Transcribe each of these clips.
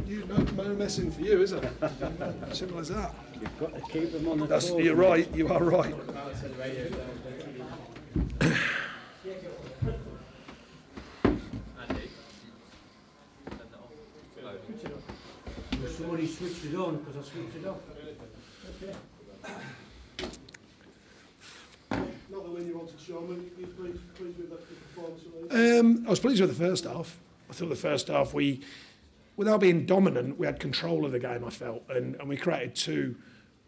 no messing for you, is it? Simple as that. You've got to keep them on the toes. You're right. You are right. Somebody switched it on because I switched it off. Okay. Not the win you wanted, Sean, but you're pleased with the performance? I was pleased with the first half. I thought the first half without being dominant, we had control of the game, I felt, and we created two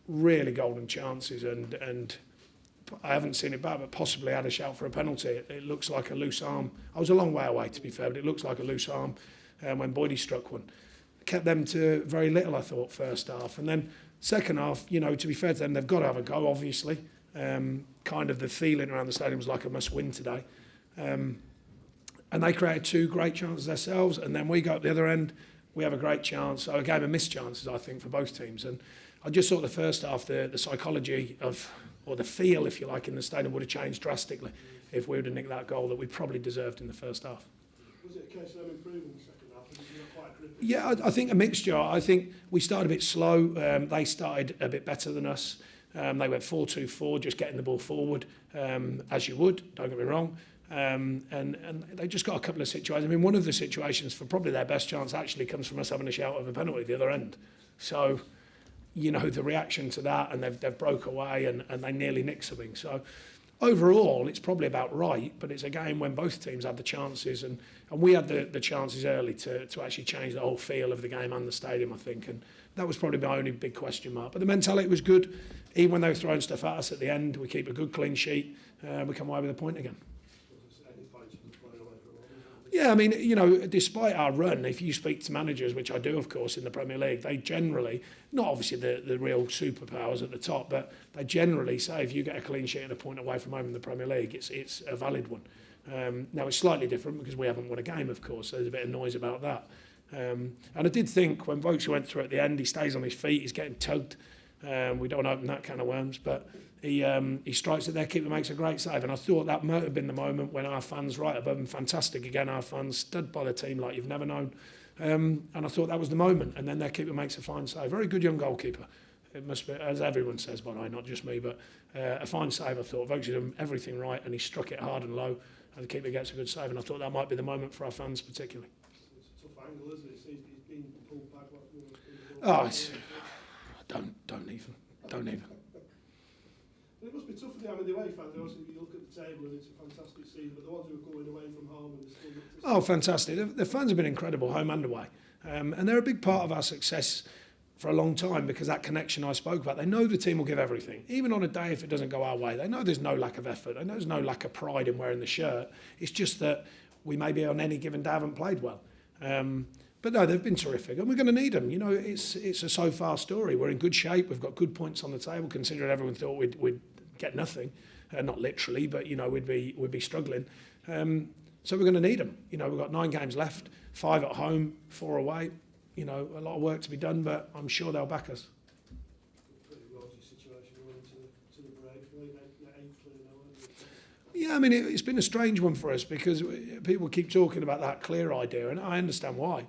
really golden chances, and I haven't seen it back, but possibly had a shout for a penalty. It looks like a loose arm. I was a long way away, to be fair, but it looks like a loose arm when Boydie struck one. Kept them to very little, I thought, first half. And then second half, to be fair to them, they've got to have a go, obviously. Kind of the feeling around the stadium was like a must-win today. And they created two great chances themselves, and then we go at the other end, we have a great chance. So a game of missed chances, I think, for both teams. And I just thought the first half, the psychology of, or the feel, if you like, in the stadium would have changed drastically if we would have nicked that goal that we probably deserved in the first half. Was it a case of them improving in the second half? Yeah, I think a mixture. I think we started a bit slow. They started a bit better than us. They went 4-2-4, just getting the ball forward, as you would, don't get me wrong. And they just got a couple of situations. I mean, one of the situations for probably their best chance actually comes from us having a shout of a penalty at the other end. So, the reaction to that, and they've broke away and they nearly nicked something. So, overall, it's probably about right, but it's a game when both teams had the chances, and we had the chances early to actually change the whole feel of the game and the stadium, I think, and that was probably my only big question mark. But the mentality was good. Even when they were throwing stuff at us at the end, we keep a good clean sheet, we come away with a point again. Yeah, I mean, despite our run, if you speak to managers, which I do, of course, in the Premier League, they generally, not obviously the real superpowers at the top, but they generally say if you get a clean sheet and a point away from home in the Premier League, it's a valid one. Now, it's slightly different because we haven't won a game, of course, so there's a bit of noise about that. And I did think when Vokes went through at the end, he stays on his feet, he's getting tugged. We don't open that can of worms, but he strikes it there, keeper makes a great save, and I thought that might have been the moment when our fans, right above him, fantastic again, our fans stood by the team like you've never known, and I thought that was the moment, and then their keeper makes a fine save. Very good young goalkeeper. It must be, as everyone says, by the way, not just me, but a fine save. I thought Vokes had done everything right, and he struck it hard and low, and the keeper gets a good save, and I thought that might be the moment for our fans particularly. It's a tough angle, isn't it? He's been pulled back. Don't even. It must be tough for the away fans. Obviously, you look at the table and it's a fantastic season, but the ones who are going away from home and still. Oh, fantastic! The fans have been incredible, home and away, and they're a big part of our success for a long time because that connection I spoke about. They know the team will give everything, even on a day if it doesn't go our way. They know there's no lack of effort. They know there's no lack of pride in wearing the shirt. It's just that we maybe on any given day haven't played well. But no, they've been terrific, and we're going to need them. It's a so-far story. We're in good shape. We've got good points on the table, considering everyone thought we'd get nothing, not literally, but we'd be struggling. So we're going to need them. We've got 9 games left, 5 at home, 4 away. A lot of work to be done, but I'm sure they'll back us. Pretty rosy situation going to the break. Yeah, I mean, it's been a strange one for us because people keep talking about that clear idea, and I understand why.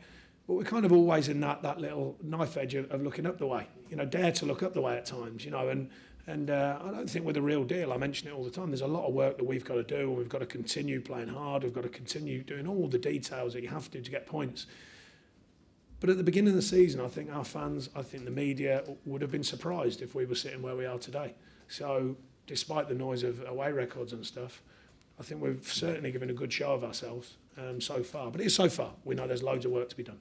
But we're kind of always in that little knife edge of looking up the way. Dare to look up the way at times, and I don't think we're the real deal. I mention it all the time. There's a lot of work that we've got to do, and we've got to continue playing hard. We've got to continue doing all the details that you have to get points. But at the beginning of the season, I think our fans, I think the media would have been surprised if we were sitting where we are today. So despite the noise of away records and stuff, I think we've certainly given a good show of ourselves so far. But it is so far. We know there's loads of work to be done.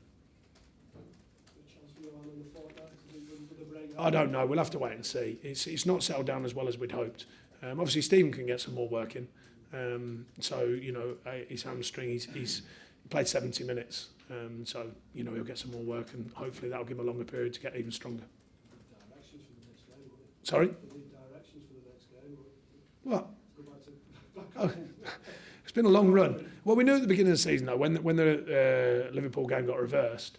I don't know. We'll have to wait and see. It's not settled down as well as we'd hoped. Obviously, Stephen can get some more work in. His hamstring, he's played 70 minutes. So he'll get some more work, and hopefully that'll give him a longer period to get even stronger. Sorry? Directions for the next game. What? Oh, it's been a long run. Well, we knew at the beginning of the season, though, when the Liverpool game got reversed,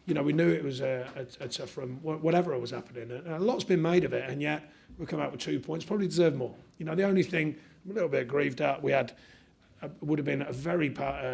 we knew it was a tough run, whatever was happening. And a lot's been made of it, and yet we've come out with 2 points, probably deserve more. The only thing I'm a little bit aggrieved at, would have been a very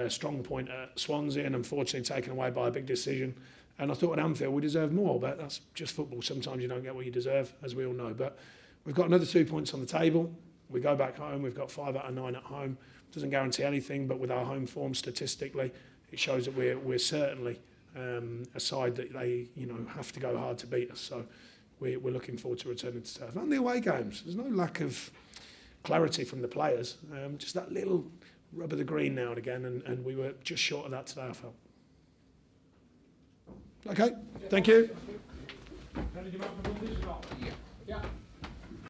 strong point at Swansea, and unfortunately taken away by a big decision. And I thought at Anfield we deserved more, but that's just football. Sometimes you don't get what you deserve, as we all know. But we've got another 2 points on the table. We go back home. We've got 5 out of 9 at home. Doesn't guarantee anything, but with our home form statistically, it shows that we're certainly a side that they have to go hard to beat us. So we're looking forward to returning to turf. And the away games, there's no lack of clarity from the players. Just that little rub of the green now and again, and we were just short of that today, I felt. Okay, thank you. Can you mark the ball? Yeah.